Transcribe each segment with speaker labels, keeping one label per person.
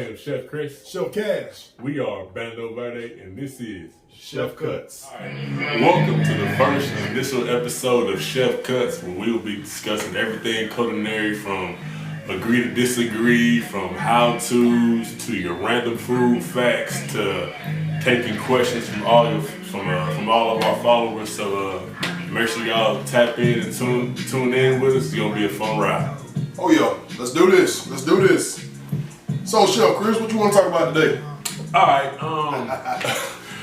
Speaker 1: I'm Chef Chris
Speaker 2: Chef Kash.
Speaker 1: We are Bando Verde, and this is
Speaker 2: Chef Cuts.
Speaker 1: Welcome to the first initial episode of Chef Cuts, where we will be discussing everything culinary, from agree to disagree, from how-tos to your random food facts, to taking questions from all of our followers. So make sure y'all tap in and tune in with us. It's gonna be a fun ride.
Speaker 2: Oh yeah, let's do this. Let's do this. So Chef Chris, what you want to talk about today?
Speaker 1: All right.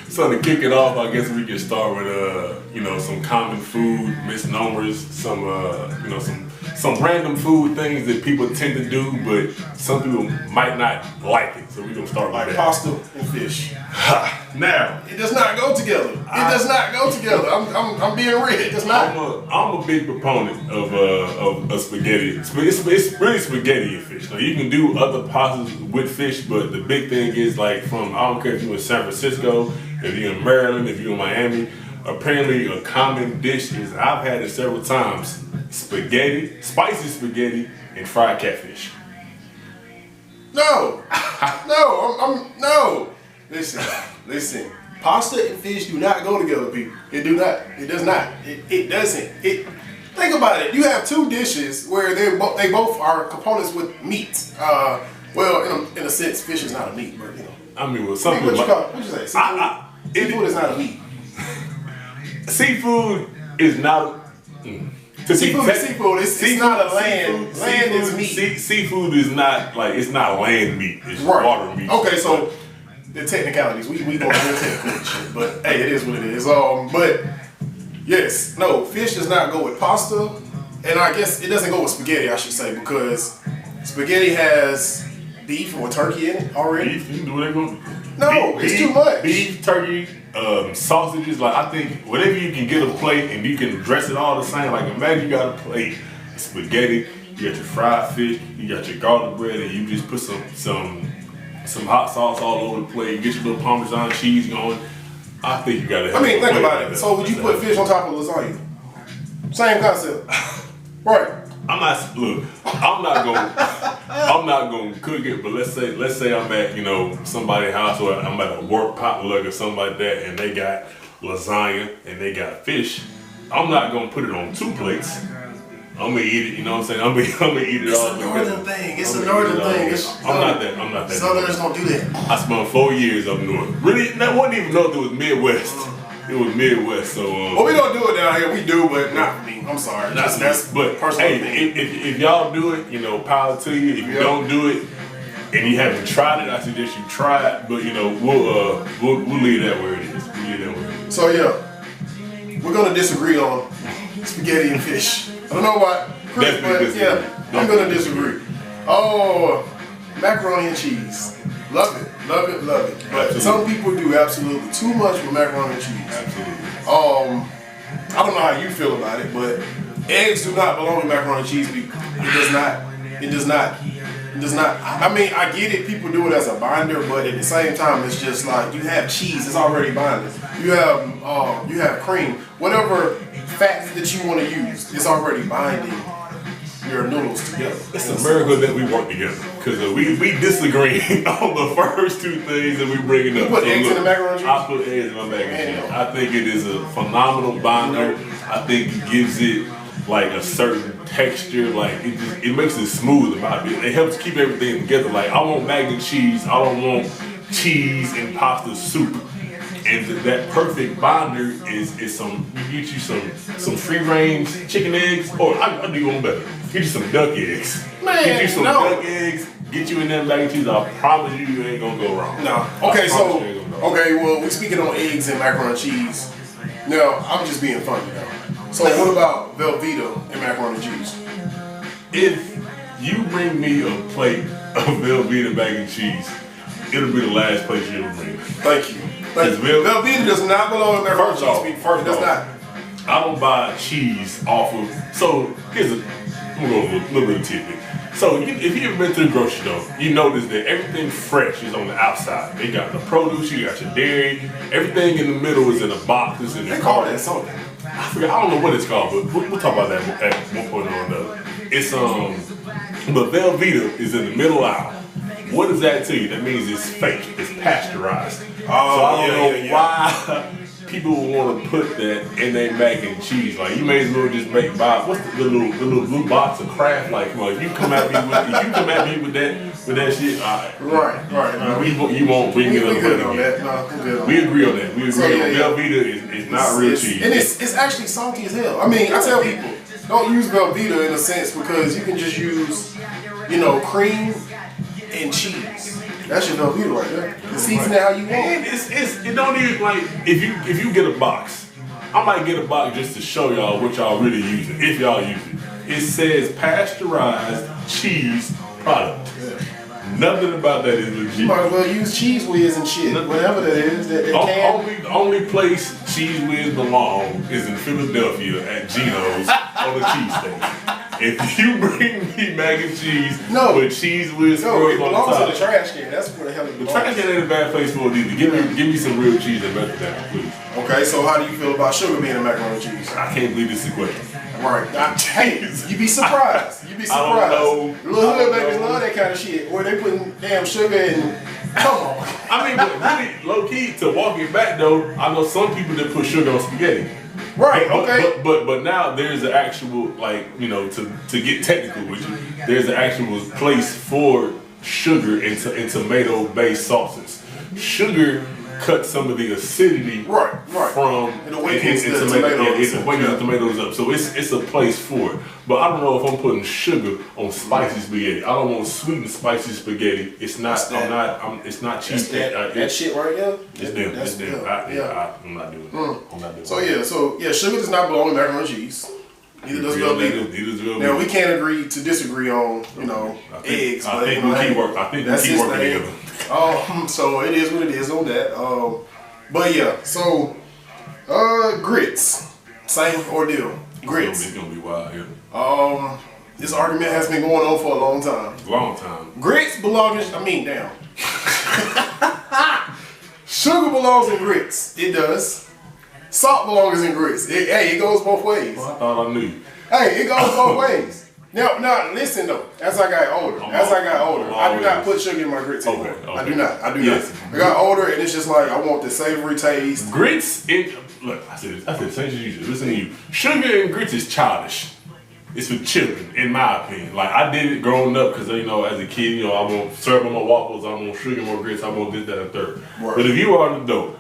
Speaker 1: So to kick it off, I guess we can start with some common food misnomers, some random food things that people tend to do, but some people might not like it. So we're gonna start with that.
Speaker 2: Pasta and fish.
Speaker 1: Now
Speaker 2: it does not go together. It does not go together. I'm being real. It does not.
Speaker 1: I'm a big proponent of spaghetti. It's really spaghetti and fish. Now you can do other pastas with fish, but the big thing is, like, I don't care if you're in San Francisco, if you're in Maryland, if you're in Miami. Apparently, a common dish is, I've had it several times: spaghetti, spicy spaghetti, and fried catfish.
Speaker 2: No. Listen. Pasta and fish do not go together, people. It do not. It does not. It doesn't. Think about it. You have two dishes where they both are components with meat. Well, in a sense, fish is not a meat, but you know.
Speaker 1: I mean, with some people,
Speaker 2: what you say? Seafood is not a meat.
Speaker 1: Seafood is not.
Speaker 2: Seafood is seafood. It's not a land. Land is meat.
Speaker 1: Seafood is not it's not land meat. It's water meat.
Speaker 2: Okay, so the technicalities. We don't have technical shit, but hey, it is what it is. But yes, no, fish does not go with pasta, and I guess it doesn't go with spaghetti, I should say, because spaghetti has beef or turkey in it already.
Speaker 1: Beef, you can do whatever you want.
Speaker 2: No, it's too much.
Speaker 1: Beef, turkey, sausages. Like, I think whatever you can get a plate and you can dress it all the same. Like, imagine you got a plate of spaghetti, you got your fried fish, you got your garlic bread, and you just put some hot sauce all over the plate. You get your little Parmesan cheese going. I think you gotta have.
Speaker 2: Think about it. So would you put fish on top of lasagna? Same concept, right? I'm
Speaker 1: not gonna cook it, but let's say I'm at somebody's house, or I'm at a work potluck or something like that, and they got lasagna and they got fish. I'm not gonna put it on two plates. I'm gonna eat it. You know what I'm saying? I'm gonna eat it all.
Speaker 2: It's a northern thing. It's a northern thing.
Speaker 1: I'm not that.
Speaker 2: Southerners don't do that.
Speaker 1: I spent 4 years up north. Really, that wasn't even north. It was Midwest. It was Midwest. So.
Speaker 2: Well, we don't do it down here. We do, but not me. I'm sorry. That's
Speaker 1: but
Speaker 2: personal.
Speaker 1: Hey, if y'all do it, power to you. If you don't do it and you haven't tried it, I suggest you try it. But we'll leave that where it is.
Speaker 2: So yeah, we're gonna disagree on spaghetti and fish. I don't know why, Chris, but yeah, I'm gonna disagree. Oh, macaroni and cheese. Love it. But
Speaker 1: Absolutely.
Speaker 2: Some people do absolutely too much with macaroni and cheese.
Speaker 1: Absolutely.
Speaker 2: I don't know how you feel about it, but eggs do not belong in macaroni and cheese. It does not. I mean, I get it. People do it as a binder, but at the same time, it's just like you have cheese. It's already binded. You have cream. Whatever fats that you want to use, it's already binding your noodles together.
Speaker 1: It's a miracle that we work together, because we disagree on the first two things that we bring up.
Speaker 2: You put eggs in the macaroni and cheese?
Speaker 1: I put eggs in my mac and cheese. I think it is a phenomenal binder. I think it gives it like a certain texture. Like, it makes it smooth. It helps keep everything together. Like, I want mac and cheese. I don't want cheese and pasta soup. And that perfect binder is you get you some free range chicken eggs, or I'll do one better. Get you some duck eggs. Get you some duck eggs. Get you in that mac and cheese. I promise you ain't gonna go wrong.
Speaker 2: No. Okay, well, we're speaking on eggs and macaroni and cheese. No, I'm just being funny now. So what about Velveeta and macaroni and cheese?
Speaker 1: If you bring me a plate of Velveeta mac and cheese, it'll be the last place you'll bring it.
Speaker 2: Thank you. Velveeta does not belong in macaroni and cheese. First, it does not.
Speaker 1: I don't buy cheese off of. So I'm gonna go a little bit of tidbit. So if you ever been to the grocery store, you notice that everything fresh is on the outside. They got the produce, you got your dairy, everything in the middle is in a box. It's in the
Speaker 2: They call that something.
Speaker 1: I forget. I don't know what it's called, but we'll talk about that at one point or another. It's but Velveeta is in the middle aisle. What does that tell you? That means it's fake. It's pasteurized.
Speaker 2: Oh,
Speaker 1: so I don't know why people would want to put that in their mac and cheese. Like, you may as well just make what's the little blue box of Kraft? Like, come on, if you come at me with that shit, right. You won't bring it up. We good on that. No, we agree on that. We agree on Velveeta is not real cheese.
Speaker 2: And it's actually salty as hell. I mean, I tell people, don't use Velveeta in a sense because you can just use, cream and cheese. That's your Velveeta right there. The season how you want.
Speaker 1: And it don't even, like, if you get a box, I might get a box just to show y'all what y'all really using, if y'all use it. It says pasteurized cheese product. Yeah. Nothing about that is legit.
Speaker 2: You might as well use Cheese Whiz and shit, whatever that is.
Speaker 1: The only place Cheese Whiz belong is in Philadelphia at Geno's on a cheesesteak. If you bring me mac and cheese with Cheese Whiz
Speaker 2: it belongs in the trash can. That's where the hell it belongs.
Speaker 1: The trash can ain't a bad place for it either. Give me some real cheese and better than that, please.
Speaker 2: Okay, so how do you feel about sugar being in macaroni and cheese?
Speaker 1: I can't believe this is a question.
Speaker 2: Right. You'd be surprised. You'd be surprised.
Speaker 1: I don't know.
Speaker 2: Little hood babies love that kind of shit. Where they putting damn sugar in. Come on.
Speaker 1: I mean, but really, low key, to walk it back though, I know some people that put sugar on spaghetti.
Speaker 2: Right, okay.
Speaker 1: But now there's an actual, like, to get technical with you, there's an actual place for sugar in tomato-based sauces. Sugar cuts some of the acidity from
Speaker 2: and awakens the tomatoes.
Speaker 1: It awakens the tomatoes up. So it's a place for it. But I don't know if I'm putting sugar on spicy spaghetti. I don't want sweet and spicy spaghetti. It's not. It's not cheap.
Speaker 2: That shit right there.
Speaker 1: It's them. I'm not doing it. I'm not doing it.
Speaker 2: So sugar does not belong in macaroni and cheese. Neither does Velveeta. Now we can't agree to disagree on eggs.
Speaker 1: I think we keep working together.
Speaker 2: So it is what it is on that. But yeah, so grits, same ordeal. Grits.
Speaker 1: It's gonna be wild, yeah.
Speaker 2: This argument has been going on for a long time. Grits belong damn. Sugar belongs in grits. It does. Salt belongs in grits. It goes both ways.
Speaker 1: Well, I thought I knew.
Speaker 2: Hey, it goes both ways. Now, listen though. As I got older, I do not put sugar in my grits anymore. Okay. I do not. I got older, and it's just like I want the savory taste.
Speaker 1: Grits. Look, I said the same as you. Listen to you. Sugar and grits is childish. It's for children, in my opinion. Like, I did it growing up because, as a kid, I want syrup on my waffles, I want sugar, more grits, I want this, that, and third. Right. But if you are an adult,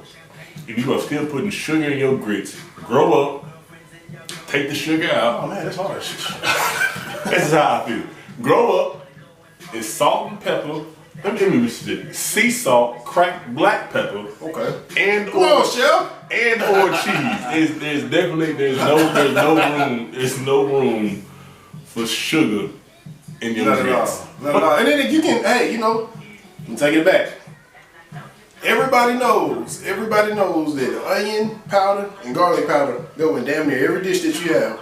Speaker 1: if you are still putting sugar in your grits, grow up, take the sugar out.
Speaker 2: Oh man, that's hard.
Speaker 1: This is how I feel. Grow up, it's salt and pepper. Let me give you sea salt, cracked black pepper.
Speaker 2: Okay.
Speaker 1: And
Speaker 2: Chef.
Speaker 1: And or cheese. There's no room for sugar in your grits.
Speaker 2: Not at all. And then you can, I'm taking it back. Everybody knows that onion powder and garlic powder go in damn near every dish that you have.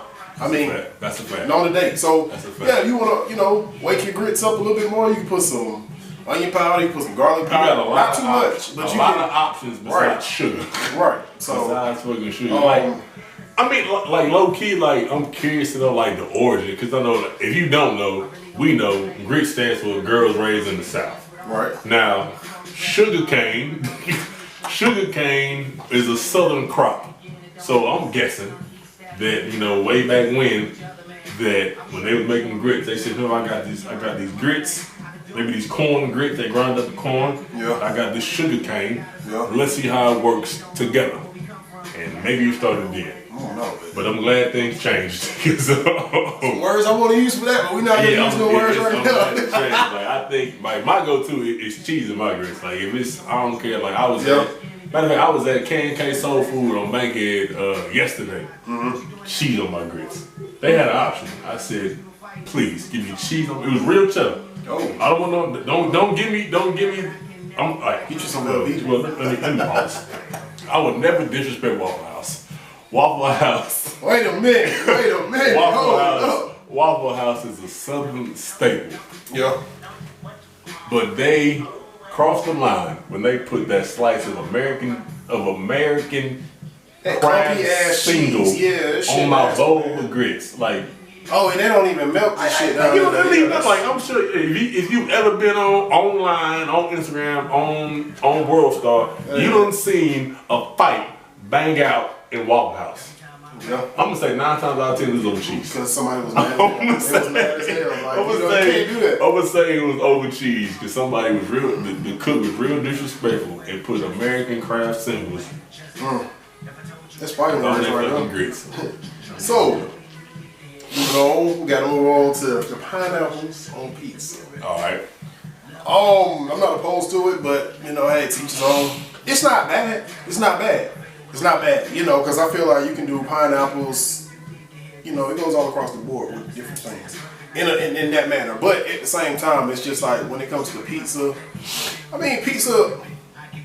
Speaker 1: That's a fact.
Speaker 2: On the day. So if you wanna, wake your grits up a little bit more, you can put some onion powder, you can put some garlic powder. Not too much, but
Speaker 1: a lot of options besides sugar.
Speaker 2: Right. So
Speaker 1: besides fucking sugar. Like low key, I'm curious to know the origin, because I know if you don't know, we know grits stands for girls raised in the South.
Speaker 2: Right.
Speaker 1: Now, sugar cane is a southern crop. So I'm guessing that, way back when they were making grits, they said, I got these grits, maybe these corn grits, they grind up the corn.
Speaker 2: Yeah.
Speaker 1: I got this sugar cane.
Speaker 2: Yeah.
Speaker 1: Let's see how it works together. And maybe it started then.
Speaker 2: I don't know.
Speaker 1: But I'm glad things changed.
Speaker 2: Some words I want to use for that, but we're not going to use no words right now.
Speaker 1: I think my go-to is cheese in my grits. If it's, I don't care. I was at K&K Soul Food on Bankhead yesterday. Mm-hmm. Cheese on my grits. They had an option. I said, please give me cheese on. It was real cheddar.
Speaker 2: Oh.
Speaker 1: I don't want no. Don't give me. I'm like,
Speaker 2: get you some Velveeta.
Speaker 1: Well, let me pause. I would never disrespect Waffle House. Waffle House.
Speaker 2: Wait a minute.
Speaker 1: Waffle House is a southern staple.
Speaker 2: Yeah.
Speaker 1: But they crossed the line when they put that slice of American
Speaker 2: that
Speaker 1: craft
Speaker 2: ass
Speaker 1: single
Speaker 2: cheese.
Speaker 1: on my bowl of grits.
Speaker 2: Oh, and they don't even melt this shit down
Speaker 1: You know what I mean?
Speaker 2: there.
Speaker 1: Like, I'm sure if you've ever been online, on Instagram, on World Star, you done seen a fight bang out in Waffle House.
Speaker 2: Yeah.
Speaker 1: I'm gonna say 9 times out of 10 it was over cheese.
Speaker 2: Because somebody was mad. They was mad as hell. Like, you can't do that.
Speaker 1: I'm gonna say it was over cheese because somebody was real. The cook was real disrespectful and put American craft symbols.
Speaker 2: That's fighting
Speaker 1: on
Speaker 2: words
Speaker 1: that
Speaker 2: right
Speaker 1: fucking
Speaker 2: now.
Speaker 1: grits.
Speaker 2: So, we gotta move on to the pineapples on pizza.
Speaker 1: All right.
Speaker 2: I'm not opposed to it, but hey, teach his own. It's not bad. It's not bad. It's not bad, because I feel like you can do pineapples, it goes all across the board with different things in that manner. But at the same time, it's just like when it comes to pizza, pizza,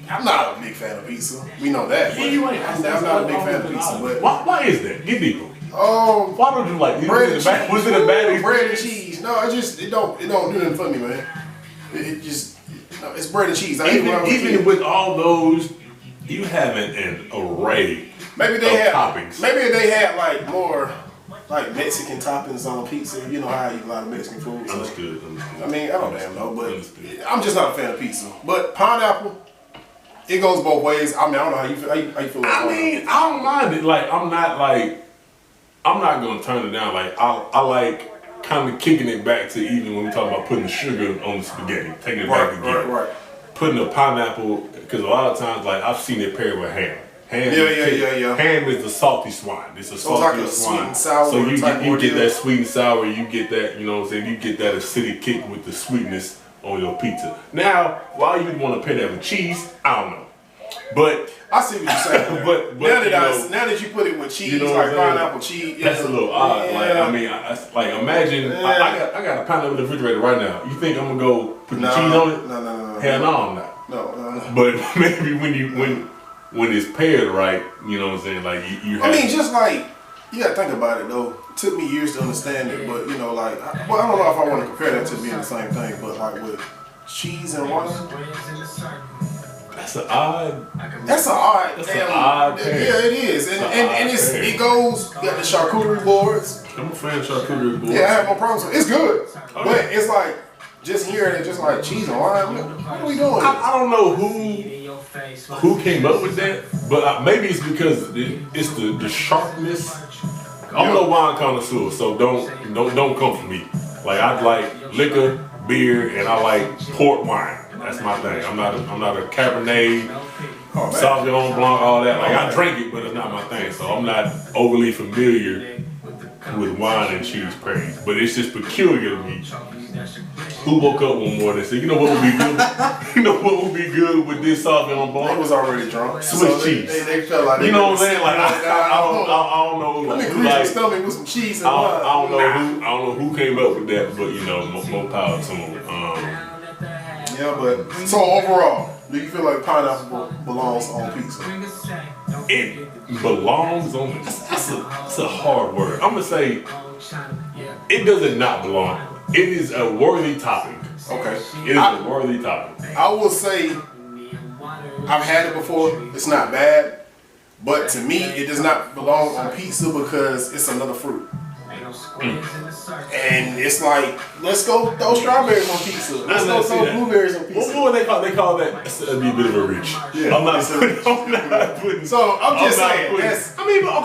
Speaker 2: I'm not a big fan of pizza. We know that. But I'm not a big fan of pizza. But
Speaker 1: why is that? Get deeper.
Speaker 2: Why
Speaker 1: don't you like
Speaker 2: bread
Speaker 1: was it a bad experience?
Speaker 2: Bread and cheese. No, it don't do nothing for me, man. It's bread and cheese.
Speaker 1: Even with all those, you have an array of toppings.
Speaker 2: Maybe they had like more like Mexican toppings on pizza. You know how I eat a lot of Mexican food. So.
Speaker 1: Understood.
Speaker 2: I don't damn know, but I'm just not a fan of pizza. But pineapple, it goes both ways. I don't know how you feel. How you feel about
Speaker 1: I don't mind it. Like I'm not gonna turn it down. Like I like kind of kicking it back to even when we talk about putting sugar on the spaghetti, taking it back again.
Speaker 2: Right.
Speaker 1: Putting a pineapple, because a lot of times, like I've seen it paired with ham. Ham is the salty swine. It's a salty swine.
Speaker 2: Sweet and sour.
Speaker 1: So you get that sweet and sour. You get that, you know what I'm saying. You get that acidic kick with the sweetness on your pizza. Now, why you want to pair that with cheese? I don't know. But
Speaker 2: I see what you're saying. but now that you put it with cheese, like pineapple cheese,
Speaker 1: that's a little odd.
Speaker 2: Yeah.
Speaker 1: Like imagine I got a pineapple in the refrigerator right now. You think I'm gonna go put the cheese on it?
Speaker 2: No.
Speaker 1: Hell no, I'm not.
Speaker 2: No.
Speaker 1: But maybe when it's paired right, you know what I'm saying? Like you have.
Speaker 2: Just like you gotta think about it though. It took me years to understand it, but I don't know if I want to compare that to being the same thing. But like with cheese and wine.
Speaker 1: That's an odd pair.
Speaker 2: Yeah, it is. And it goes, you got the charcuterie boards.
Speaker 1: I'm a fan of charcuterie boards.
Speaker 2: Yeah, I have no problems with it. It's good. But it's like, just hearing it, just like cheese and wine, what are we doing?
Speaker 1: I don't know who came up with that, but maybe it's because it's the sharpness. I'm no wine connoisseur, so don't come for me. Like I like liquor, beer, and I like port wine. That's my thing. I'm not a Cabernet, Sauvignon Blanc, all that. Like I drink it, but it's not my thing. So I'm not overly familiar with wine and cheese pairings. But it's just peculiar to me. Who woke up one morning and said, you know what would be good? You know what would be good with this Sauvignon Blanc?
Speaker 2: They was already drunk.
Speaker 1: Swiss cheese.
Speaker 2: They felt like
Speaker 1: you know what I'm saying? Like I don't know.
Speaker 2: Let me grease your stomach with some cheese and wine.
Speaker 1: I don't know who came up with that, but more power to them.
Speaker 2: Yeah, but so overall, do you feel like pineapple belongs on pizza?
Speaker 1: It belongs on. That's a hard word. I'm gonna say it doesn't not belong. It is a worthy topping.
Speaker 2: Okay.
Speaker 1: It is a worthy topping.
Speaker 2: I will say I've had it before. It's not bad, but to me, it does not belong on pizza because it's another fruit. And it's like, let's go throw strawberries on pizza. Let's go throw blueberries on pizza.
Speaker 1: What would they call? They call that. That'd be a bit of a reach.
Speaker 2: Yeah,
Speaker 1: I'm not putting.
Speaker 2: So I'm just saying.
Speaker 1: Okay. I'll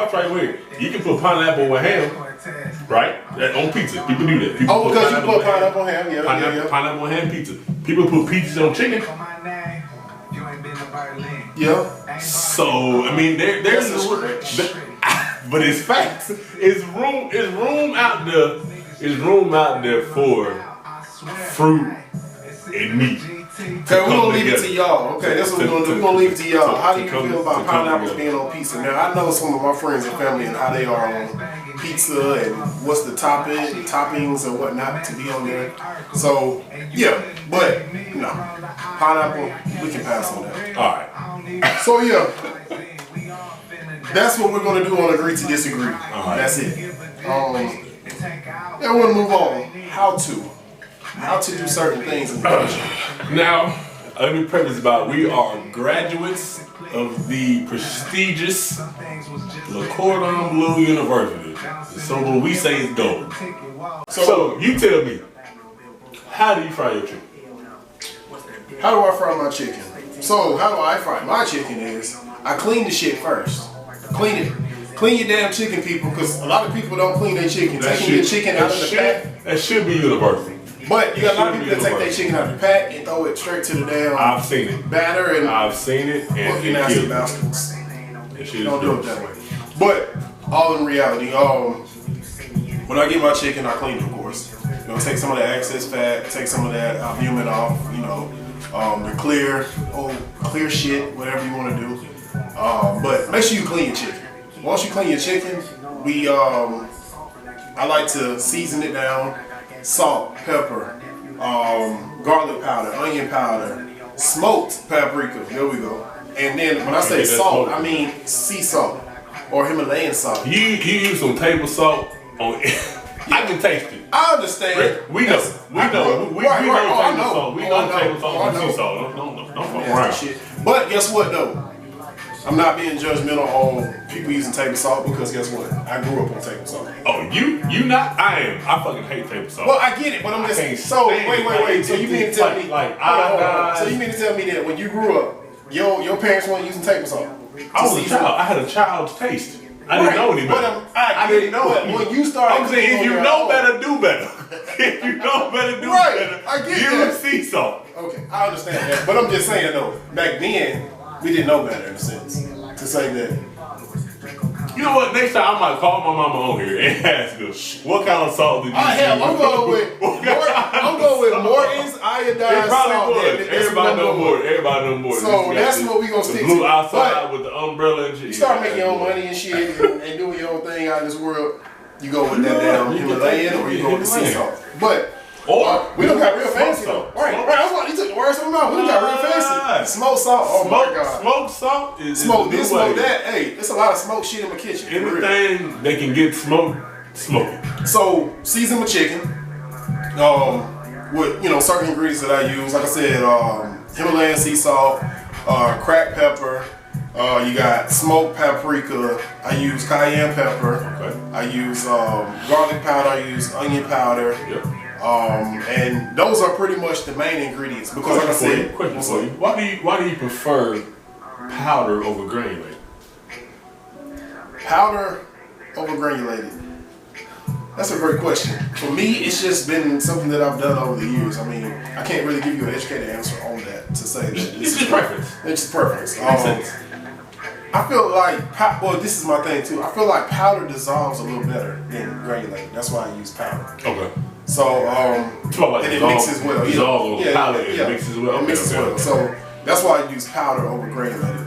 Speaker 1: try one here. You can put pineapple with ham, right? On pizza. People do that. People
Speaker 2: because you put pineapple on ham. Yeah.
Speaker 1: Pineapple on ham pizza. People put pizzas on chicken.
Speaker 2: Yeah.
Speaker 1: So there's a stretch. But it's facts. It's room out there for fruit and meat.
Speaker 2: Okay, we're gonna leave it to y'all. Okay, that's what we're gonna do. We're gonna leave it to y'all. How do you feel about pineapples being on pizza? Now I know some of my friends and family and how they are on pizza and what's the toppings and whatnot to be on there. So yeah, but pineapple, we can pass on that.
Speaker 1: Alright.
Speaker 2: So yeah. That's what we're going to do on Agree to Disagree. That's it. Then we're going to move on. How to do certain things in the kitchen.
Speaker 1: Now, let me preface about we are graduates of the prestigious Le Cordon Bleu University. So what we say is gold. So you tell me, how do you fry your chicken?
Speaker 2: How do I fry my chicken? So how do I fry my chicken is, I clean the shit first. Clean it. Clean your damn chicken, people, because a lot of people don't clean their chicken. Taking your chicken out of the pack.
Speaker 1: That should be universal.
Speaker 2: But you got a lot of people that take their chicken out of the pack and throw it straight to the damn
Speaker 1: I've seen it.
Speaker 2: batter and
Speaker 1: I've seen it and
Speaker 2: you nasty bastards. Don't do it that way. But all in reality, when I get my chicken, I clean it, of course. You know, take some of the excess fat, take some of that albumin off, you know, the clear shit, whatever you want to do. But make sure you clean your chicken. Once you clean your chicken, I like to season it down. Salt, pepper, garlic powder, onion powder, smoked paprika. There we go. And then when I say salt, I mean sea salt or Himalayan salt.
Speaker 1: You use some table salt on it. I can taste it.
Speaker 2: I understand.
Speaker 1: We know. We know table salt. We know table salt and sea salt. Don't fuck around.
Speaker 2: Shit. But guess what though? I'm not being judgmental on people using table salt because guess what? I grew up on table salt.
Speaker 1: Oh, you not? I am. I fucking hate table salt.
Speaker 2: Well, I get it, but I'm just saying. So wait. So you mean to tell me? So you mean to tell me that when you grew up, your parents weren't using table salt?
Speaker 1: I was a child. I had a child's taste. I didn't know any better.
Speaker 2: I didn't know it. When you started,
Speaker 1: I'm saying if you know better, do better. If you know better, do better.
Speaker 2: I get that.
Speaker 1: Use sea salt.
Speaker 2: Okay, I understand that, but I'm just saying though. Back then, we didn't know better in a sense to say that.
Speaker 1: You know what? Next time I might call my mama on here and ask her what kind of salt did you use?
Speaker 2: I'm going with Morton's iodized salt.
Speaker 1: Everybody know more.
Speaker 2: So that's what we gonna stick to.
Speaker 1: Blue outside with the umbrella and shit.
Speaker 2: You start making your own money and shit and doing your own thing out in this world. You go with that damn Himalayan or you go with the sea salt. But we don't got real fancy though. Right. That's why you took the words from my mouth. We don't got real fancy. Smoked salt. Oh my god.
Speaker 1: Smoked salt is
Speaker 2: smoke this, smoke that. Hey, there's a lot of smoke shit in my kitchen.
Speaker 1: Anything they can get smoked, smoke it.
Speaker 2: So season my chicken. With certain ingredients that I use. Like I said, Himalayan sea salt, cracked pepper. You got smoked paprika. I use cayenne pepper.
Speaker 1: Okay.
Speaker 2: I use garlic powder. I use onion powder.
Speaker 1: Yep.
Speaker 2: And those are pretty much the main ingredients because, like I said,
Speaker 1: question for you: why do you prefer powder over granulated?
Speaker 2: Powder over granulated. That's a great question. For me, it's just been something that I've done over the years. I mean, I can't really give you an educated answer on that to say that
Speaker 1: it's just preference.
Speaker 2: It's just preference.
Speaker 1: Makes sense.
Speaker 2: I feel like, this is my thing too. I feel like powder dissolves a little better than granulated. That's why I use powder.
Speaker 1: Okay.
Speaker 2: So, and it mixes well.
Speaker 1: Dissolves on powder, it mixes well.
Speaker 2: It mixes well. So that's why I use powder over granulated.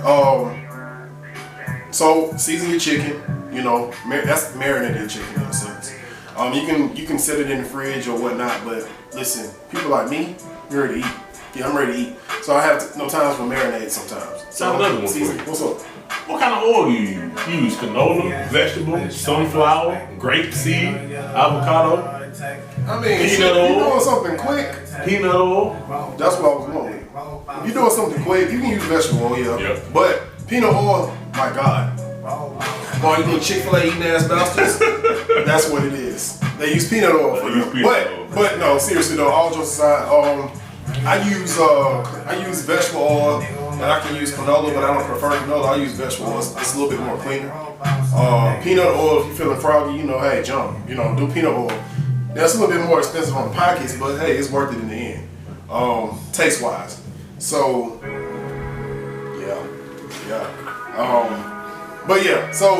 Speaker 2: So season your chicken. That's marinated chicken in a sense. You can set it in the fridge or whatnot. But listen, people like me, you're ready to eat. Yeah, I'm ready to eat. So I have no time for marinade sometimes.
Speaker 1: So another one for you.
Speaker 2: What's up?
Speaker 1: What kind of oil do you use? You use canola, vegetable, sunflower, grapeseed, avocado.
Speaker 2: I mean, if you're doing something quick,
Speaker 1: peanut oil.
Speaker 2: That's what I was going with. If you're doing something quick, you can use vegetable oil,
Speaker 1: Yep.
Speaker 2: But peanut oil, my God. All you little Chick-fil-A eating ass bastards, that's what it is. They use peanut oil for you. But no, seriously though, all jokes aside, I use vegetable oil, and I can use canola, but I don't prefer canola. I use vegetable oil. It's a little bit more cleaner. Peanut oil, if you're feeling froggy, hey, jump. Do peanut oil. That's a little bit more expensive on the pockets, but hey, it's worth it in the end. Taste-wise. So, so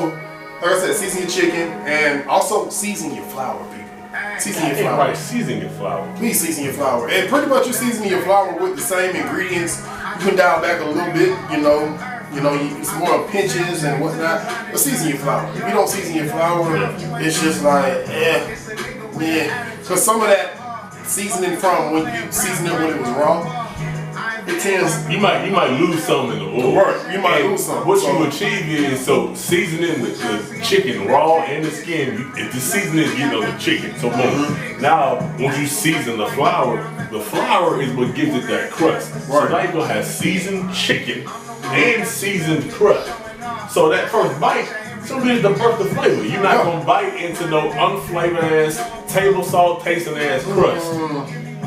Speaker 2: like I said, season your chicken and also season your flour, people. Season your flour.
Speaker 1: Right, season your flour.
Speaker 2: Please season your flour. And pretty much you're seasoning your flour with the same ingredients. You can dial back a little bit, it's more pinches and whatnot. But season your flour. If you don't season your flour, it's just like, Because some of that seasoning from when you seasoned it when it was raw, it tends.
Speaker 1: You might lose some in the oil.
Speaker 2: Right, you might lose some.
Speaker 1: What you achieve is seasoning the chicken raw and the skin. If the seasoning is getting on the chicken, so boom. Now once you season the flour is what gives it that crust. Right. So now you're gonna have seasoned chicken and seasoned crust. So that first bite, something the birth of flavor. You're not gonna bite into no unflavored ass, table salt tasting ass crust.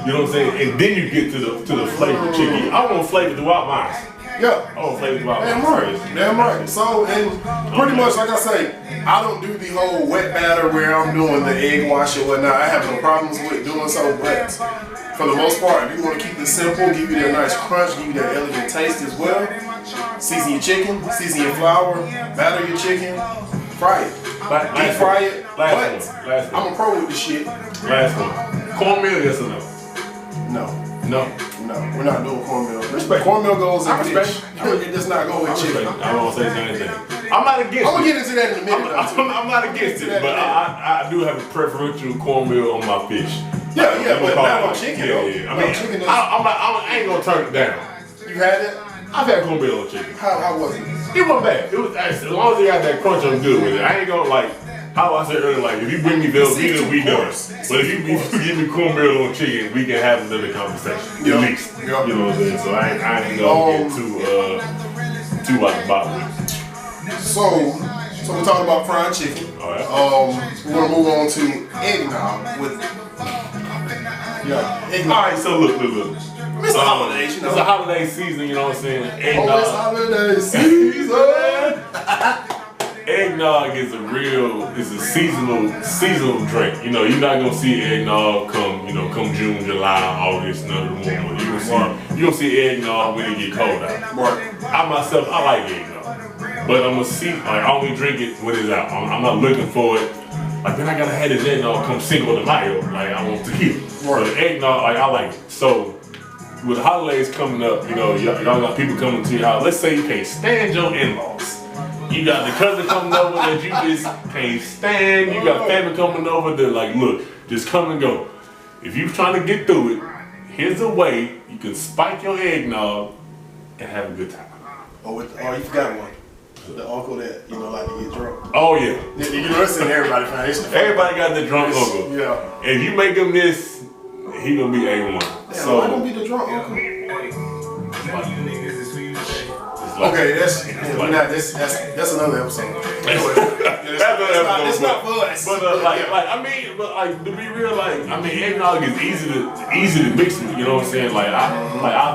Speaker 1: You know what I'm saying? And then you get to the flavored chicken. I want flavor throughout mine.
Speaker 2: Yeah.
Speaker 1: I want flavor throughout
Speaker 2: Damn
Speaker 1: mine.
Speaker 2: right. Damn right. So, and pretty much like I say, I don't do the whole wet batter where I'm doing the egg wash or whatnot. I have no problems with doing so, but for the most part, if you want to keep it simple, give you that nice crunch, give you that elegant taste as well, season your chicken, season your flour, batter your chicken, fry it. Deep fry it.
Speaker 1: Last one.
Speaker 2: I'm a pro with this shit.
Speaker 1: Last one. Cornmeal, yes or no?
Speaker 2: No, we're not doing cornmeal. Respect. Cornmeal goes in fish. It does not go with chicken.
Speaker 1: I don't say anything. I'm not against it.
Speaker 2: I'm gonna get into that in a minute.
Speaker 1: I'm not against it, but I do have a preferential cornmeal on my fish.
Speaker 2: Yeah, but not on chicken though.
Speaker 1: Yeah. I mean, I ain't gonna turn it down.
Speaker 2: You had it?
Speaker 1: I've had cornmeal on chicken.
Speaker 2: How was it?
Speaker 1: It wasn't bad. It was as long as it got that crunch, I'm good with it. I ain't gonna like. How I said earlier, like if you bring me Velveeta, we done. But if you give me cornmeal on chicken, we can have another conversation. At least. You know what I'm saying? So I ain't gonna get too out the box with it.
Speaker 2: So we're talking about fried chicken.
Speaker 1: All right.
Speaker 2: We're gonna move on to eggnog with eggnog.
Speaker 1: All right. So look.
Speaker 2: It's a holiday, you know.
Speaker 1: It's a holiday season. You know what I'm saying? Eggnog.
Speaker 2: Oh, it's holiday season.
Speaker 1: Eggnog is a seasonal drink. You know, you're not gonna see eggnog come June, July, August, none of the more. You gonna see eggnog when it get cold out.
Speaker 2: Right.
Speaker 1: I myself, I like eggnog, but I'm I only drink it when it's out. I'm not looking for it. Like then I gotta have this eggnog come single to my ear. Like I want tequila. Right. But eggnog, I like it. So with holidays coming up, you know, y'all got people coming to your house. Let's say you can't stand your in-laws. You got the cousin coming over that you just can't stand. You got family coming over that like, look, just come and go. If you're trying to get through it, here's a way you can spike your eggnog and have a good time.
Speaker 2: Oh, you forgot one. The uncle that, like to get drunk.
Speaker 1: Oh, yeah.
Speaker 2: You know, that's in everybody foundation.
Speaker 1: Everybody got the drunk uncle.
Speaker 2: Yeah.
Speaker 1: If you make him this, he gonna be A1.
Speaker 2: Yeah, so why gonna be the drunk uncle? Okay, that's another episode.
Speaker 1: That's
Speaker 2: not for us.
Speaker 1: But to be real, eggnog is easy to mix with. You know what I'm saying? I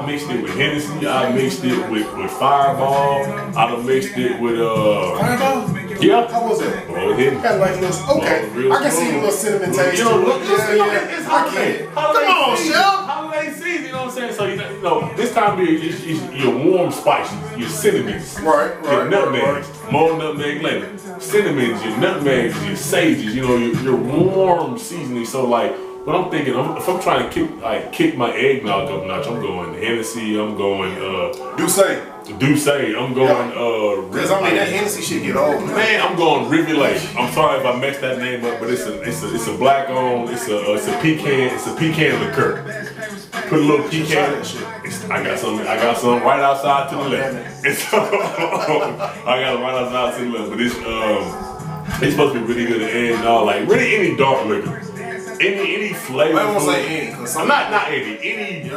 Speaker 1: mixed it with Hennessy. I mixed it with Fireball. I mixed it with
Speaker 2: Fireball.
Speaker 1: Yeah.
Speaker 2: How was it?
Speaker 1: Well, it
Speaker 2: kind of like this. Okay, I can see the little cinnamon taste.
Speaker 1: It's holiday.
Speaker 2: Come on, Chef.
Speaker 1: Holiday season. You know what I'm saying? So you know this time of year, your warm spices, your cinnamons, your nutmegs, more nutmeg later. Cinnamons, your nutmegs, your sages. You know your warm seasoning. So what I'm thinking, if I'm trying to kick my eggnog up a notch, I'm going Hennessy. I'm going Douce. I'm going
Speaker 2: because that Hennessy shit get old.
Speaker 1: Man, I'm going Rivulet. I'm sorry if I messed that name up, but it's a black owned. It's a pecan liqueur. Put a little pecan. I got some right outside to the left. I got it right outside to the left, but it's supposed to be really good at eggnog, like really any dark liquor. Any flavor.
Speaker 2: I won't say any, cause
Speaker 1: not any.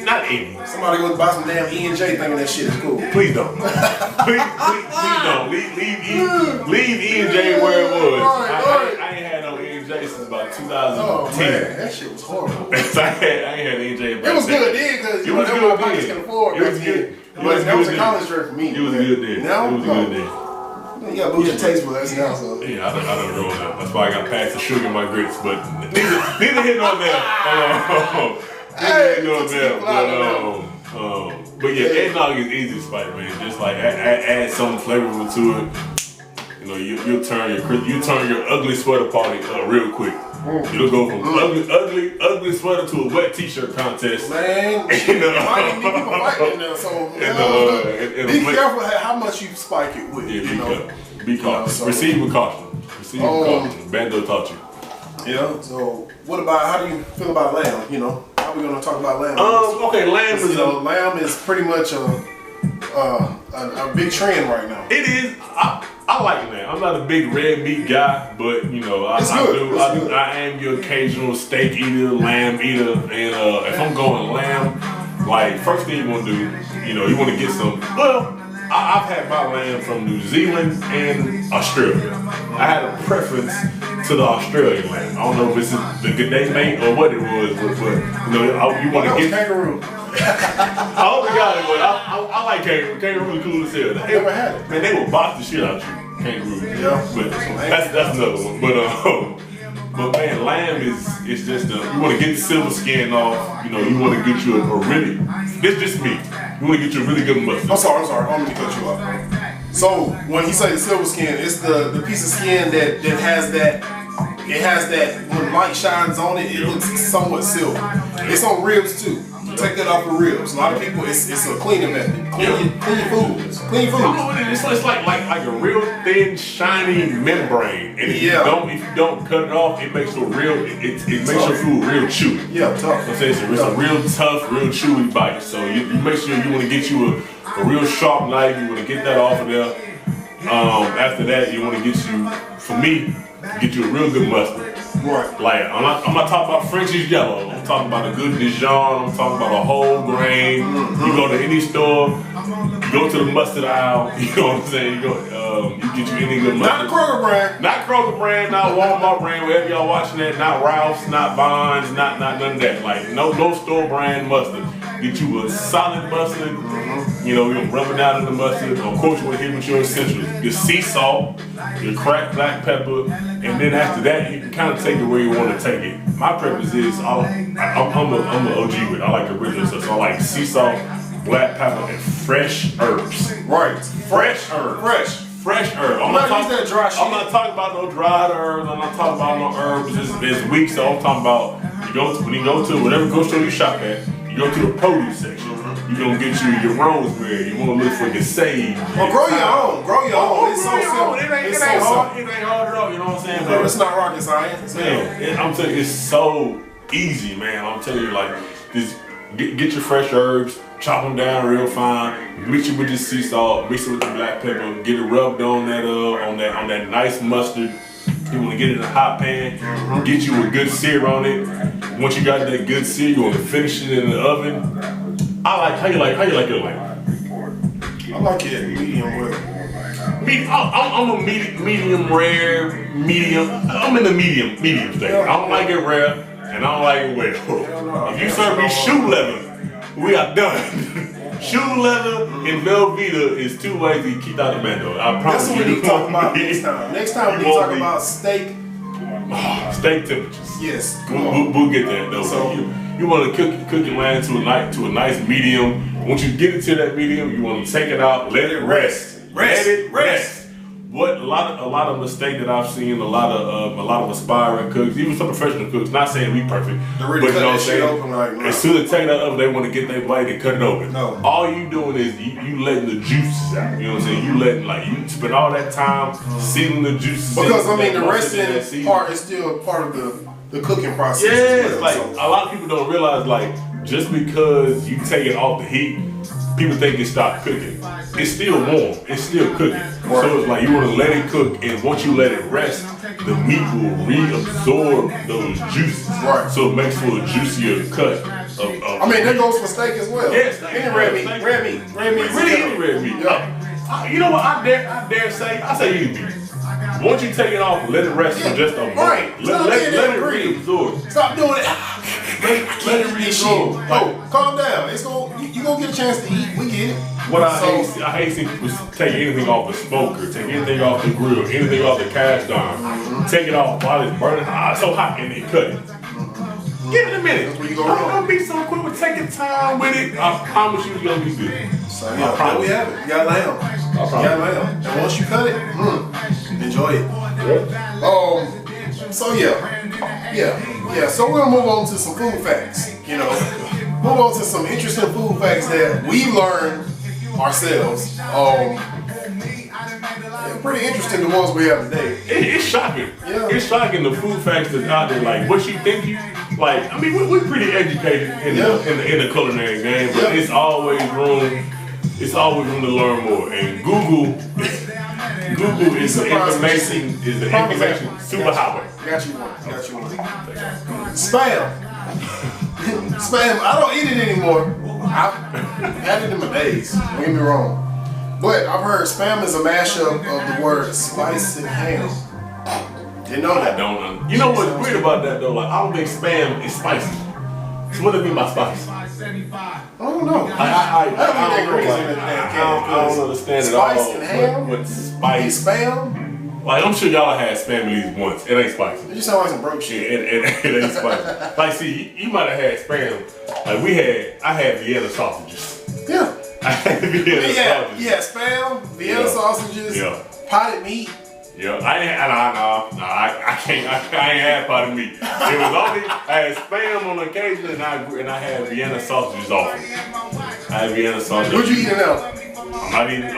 Speaker 1: Not any.
Speaker 2: Somebody go buy some damn E&J thinking that shit is cool.
Speaker 1: Please don't. please don't. Leave E&J where it was. I ain't had no E&J since about 2010.
Speaker 2: Oh man, that shit was horrible.
Speaker 1: I ain't had E&J.
Speaker 2: It was good then because my pockets can afford. It was good. But that was a college drink for me.
Speaker 1: It was good then.
Speaker 2: Now,
Speaker 1: it was good then.
Speaker 2: You got bougie taste for us now, so.
Speaker 1: Yeah, I done grown up. That's why I got past the sugar in my grits, but neither here nor there. But yeah, eggnog is easy to spice, man. Just add some flavorful to it. You know, you'll turn your ugly sweater party real quick. You'll go from ugly sweater to a wet t-shirt contest.
Speaker 2: Man, be careful how much you spike it with.
Speaker 1: Yeah, be cautious. Receive with caution. Receive with caution. Bando taught you.
Speaker 2: Yeah. So, how do you feel about lamb? How we gonna talk about lamb?
Speaker 1: Okay, lamb is
Speaker 2: lamb is pretty much a big trend right now.
Speaker 1: It is. I like lamb. I'm not a big red meat guy, but you know, I am your occasional steak eater, lamb eater, and if I'm going lamb, like first thing you want to do, you know, you want to get some. Well, I've had my lamb from New Zealand and Australia. I had a preference to the Australian lamb. I don't know if it's the good day mate or what it was, but you know, you want to get
Speaker 2: kangaroo.
Speaker 1: I hope you got it, but I like kangaroo. Kangaroo is cool as hell.
Speaker 2: I never had it.
Speaker 1: Man, they will box the shit out of you. Kangaroo.
Speaker 2: Yeah.
Speaker 1: But that's another one. But man, lamb is just you want to get the silver skin off. You know, you want to get you a really. This just me. You want to get you a really good mustard.
Speaker 2: I'm sorry. I don't mean to cut you off. So when he say the silver skin, it's the piece of skin that has that. It has that when light shines on it, it looks somewhat silver. It's on ribs too. Take that off the ribs. A lot of people, it's a cleaning method. Clean foods. Clean foods.
Speaker 1: It's like a real thin, shiny membrane. And if you don't cut it off, it makes it makes your food real chewy.
Speaker 2: Yeah, tough.
Speaker 1: So it's a real tough, real chewy bite. So you make sure you want to get you a real sharp knife. You want to get that off of there. After that, you want to get you a real good mustard.
Speaker 2: Right.
Speaker 1: Like I'm not talking about French's yellow. I'm talking about a good Dijon. I'm talking about a whole grain. You go to any store, you go to the mustard aisle. You know what I'm saying? You get you any good mustard.
Speaker 2: Not the Kroger brand.
Speaker 1: Not Kroger brand. Not Walmart brand. Wherever y'all watching that. Not Ralph's. Not Bonds. Not none of that. Like no store brand mustard. Get you a solid mustard. You know, you're rub it down in the mustard. Of course, you want to hit with your essentials. Your sea salt, your cracked black pepper, and then after that, you can kind of take it where you want to take it. My preference is I'm an OG with it. I like the original stuff. So I like sea salt, black pepper, and fresh herbs.
Speaker 2: Right.
Speaker 1: Fresh herbs. Fresh herbs. I'm not talking about no dried herbs. I'm not talking about no herbs. It's weak. So I'm talking about when you go to whatever grocery store you shop at, you go to the produce section. You're gonna get you your rosemary. You wanna look for your sage.
Speaker 2: Well, grow your own. It's so simple.
Speaker 1: It ain't hard at all. You know what I'm saying?
Speaker 2: No, it's not rocket science.
Speaker 1: Man, I'm telling you, it's so easy, man. I'm telling you, like, just get your fresh herbs, chop them down real fine, mix it with your sea salt, mix it with the black pepper, get it rubbed on that nice mustard. You want to get it in a hot pan, get you a good sear on it. Once you got that good sear, you want to finish it in the oven. How you like it?
Speaker 2: I like it medium well.
Speaker 1: I'm a medium rare, medium. I'm in the medium stage. I don't like it rare, and I don't like it well. If you serve me shoe leather, we are done. Shoe leather and Velveeta is two ways to keep out the mando. I promise
Speaker 2: you. That's what we need to talk about next time. Next time we talk about steak.
Speaker 1: Steak temperatures.
Speaker 2: Yes.
Speaker 1: We'll get there though. So you want to cook your lamb to a nice medium. Once you get it to that medium, you want to take it out, let it rest. Let it rest. What a lot of mistake that I've seen, a lot of aspiring cooks, even some professional cooks, not saying we perfect, but you know what I'm saying. As soon as they take that oven, they want to get their blade and cut it open.
Speaker 2: No.
Speaker 1: All you doing is you letting the juices out. You know what I'm saying? You spend all that time sealing the juices.
Speaker 2: Because the resting part is still part of the cooking process.
Speaker 1: Yeah, like a lot of people don't realize, like, just because you take it off the heat, people think it stopped cooking. It's still warm. It's still cooking. Right. So it's like you want to let it cook, and once you let it rest, the meat will reabsorb those juices.
Speaker 2: Right.
Speaker 1: So it makes for a juicier cut.
Speaker 2: That goes for steak as well.
Speaker 1: Yes,
Speaker 2: any red meat. Really
Speaker 1: any red meat.
Speaker 2: Yeah.
Speaker 1: You know what? I dare say any meat. Once you take it off, let it rest for just a moment.
Speaker 2: Right.
Speaker 1: Let it reabsorb.
Speaker 2: Stop doing it.
Speaker 1: Let it reabsorb.
Speaker 2: Calm down. You gonna get a chance to eat. We get it.
Speaker 1: What I hate seeing people take anything off the smoker, take anything off the grill, anything off the cast iron, take it off while it's burning so hot, and then cut it. Give it a minute.
Speaker 2: That's where you go wrong.
Speaker 1: Don't be so quick with taking time with it. I promise you it's gonna be good.
Speaker 2: So there we have it. You got lamb. And once you cut it, enjoy it. So So we're gonna move on to some food facts. Move on to some interesting food facts that we learned ourselves. They're pretty interesting, the ones we have today.
Speaker 1: It's shocking.
Speaker 2: Yeah.
Speaker 1: It's shocking the food facts that's out there. Like what you think like, I mean, we're pretty educated in the culinary game, but it's always room to learn more. And Google is the information superhighway.
Speaker 2: Got you one. Spam. Spam. I don't eat it anymore. I've had it in my days. Don't get me wrong. But I've heard spam is a mashup of the word spice and ham. Didn't know that.
Speaker 1: I don't. You know what's weird about that though? Like, I don't think spam is spicy. So what do you mean by spice?
Speaker 2: I don't know.
Speaker 1: I don't understand at all.
Speaker 2: Spice and ham?
Speaker 1: What spice?
Speaker 2: Spam?
Speaker 1: Like, I'm sure y'all have had spam at least once. It ain't spicy.
Speaker 2: You sound like some broke shit.
Speaker 1: It ain't spicy. Like, see, you might have had spam. Like, I had Vienna sausages.
Speaker 2: Yeah.
Speaker 1: I had Vienna sausages.
Speaker 2: Yeah, spam, Vienna sausages, potted meat.
Speaker 1: Yeah, I ain't had potted meat. It was only, I had spam on occasion and I had Vienna sausages often. I had Vienna sausages.
Speaker 2: What you eating now?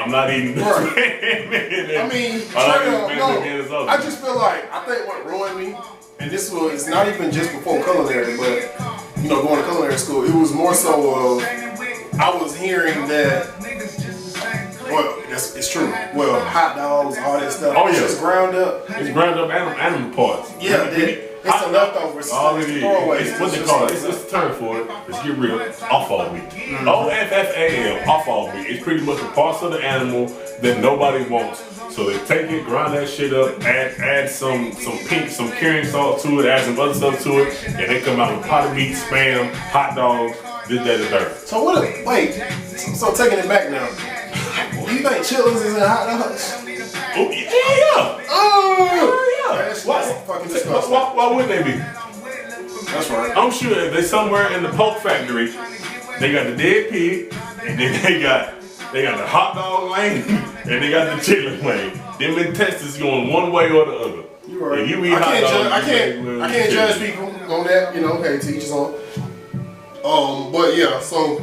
Speaker 1: I'm not eating the spam.
Speaker 2: I mean, I just feel like, I think what ruined me, and this was not even just before culinary, but, going to culinary school, it was more so I was hearing that, well, it's true. Well, hot dogs, all that stuff.
Speaker 1: Oh yeah,
Speaker 2: it's just ground up.
Speaker 1: It's ground up animal parts.
Speaker 2: Yeah, it's the leftovers.
Speaker 1: All it is. It's what they call it. It's a term for it. Let's get real. Offal meat. OFFAL. Offal meat. It's pretty much the parts of the animal that nobody wants. So they take it, grind that shit up, add some curing salt to it, add some other stuff to it, and they come out with potted meat, spam, hot dogs, this, that, and third.
Speaker 2: So so taking it back now. Do you think Chili's is in hot dogs?
Speaker 1: Oh, yeah.
Speaker 2: Oh, yeah. That's fucking disgusting.
Speaker 1: Why wouldn't they be?
Speaker 2: That's right.
Speaker 1: I'm sure if they're somewhere in the pork factory, they got the dead pig, and then they got the hot dog lane, and they got the chicken lane. Them intestines going one way or the other.
Speaker 2: You're right.
Speaker 1: If you eat hot dogs,
Speaker 2: I can't judge people on that. Hey, to each his own. But yeah, so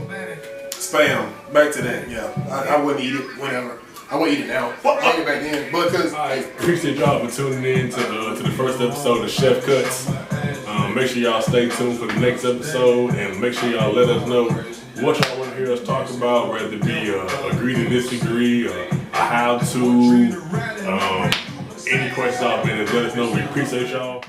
Speaker 2: spam. Back to that. Yeah, I wouldn't eat it. Whatever. I wouldn't eat it now. I ate it back then, but because
Speaker 1: I appreciate y'all for tuning in to the first episode of Chef Cuts. Make sure y'all stay tuned for the next episode, and make sure y'all let us know what y'all want to hear us talk about, whether it be agree to disagree, or a how to, any questions out there, let us know. We appreciate y'all.